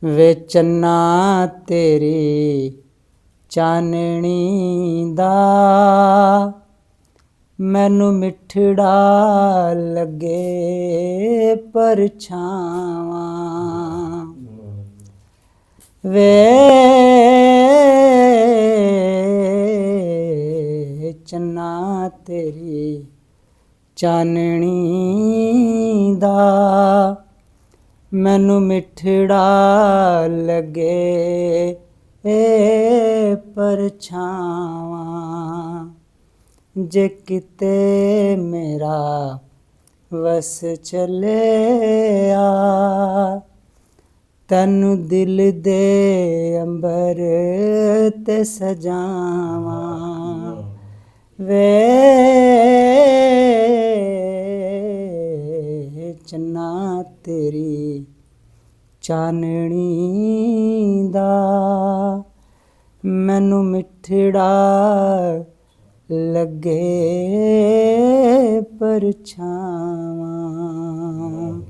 ਵੇ ਚੰਨਾ ਤੇਰੀ ਚਾਨਣੀ ਦਾ ਮੈਨੂੰ ਮਿੱਠੜਾ ਲੱਗੇ ਪਰਛਾਵਾਂ। ਵੇ ਚੰਨਾ ਤੇਰੀ ਚਾਨਣੀ ਦਾ ਮੈਨੂੰ ਮਿੱਠੜਾ ਲੱਗੇ ਪਰਛਾਵਾਂ। ਜੇ ਕਿਤੇ ਮੇਰਾ ਵਸ ਚੱਲਿਆ ਤੈਨੂੰ ਦਿਲ ਦੇ ਅੰਬਰ ਤੇ ਸਜਾਵਾਂ। ਵੇ ਚੰਨਾ ਤੇਰੀ ਚਾਨਣੀ ਦਾ ਮੈਨੂੰ ਮਿੱਠੜਾ ਲੱਗੇ ਪਰਛਾਵਾਂ।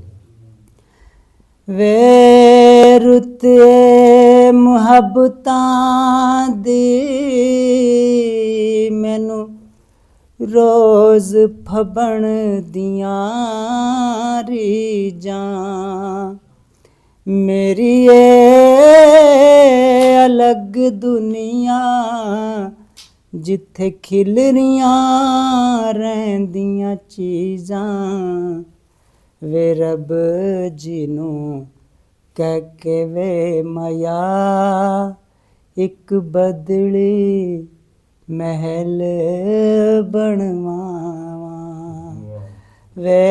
ਵੇ ਰੁੱਤ ਮੁਹੱਬਤਾਂ ਦੀ ਮੈਨੂੰ ਰੋਜ਼ ਫਬਣ ਦੀਆਂ ਰੀਝਾਂ। ਮੇਰੀ ਏ ਅਲੱਗ ਦੁਨੀਆ ਜਿੱਥੇ ਖਿਲ ਰਹੀਆਂ ਰਹਿੰਦੀਆਂ ਚੀਜ਼ਾਂ। ਵੇ ਰੱਬ ਜੀ ਨੂੰ ਕਹਿ ਕੇ ਵੇ ਮਾਇਆ ਇੱਕ ਬਦਲੀ ਮਹਿਲ ਬਣਵਾਵਾਂ। ਵੇ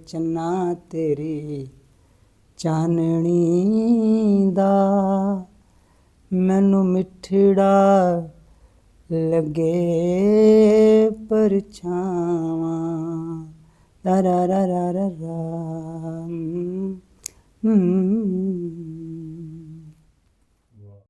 ਚੰਨਾ ਤੇਰੀ ਚਾਨਣੀ ਦਾ ਮੈਨੂੰ ਮਿੱਠੜਾ ਲੱਗੇ ਪਰਛਾਵਾਂ। ਰਾ ਰਾ ਰਾ ਰਾ ਰਾ।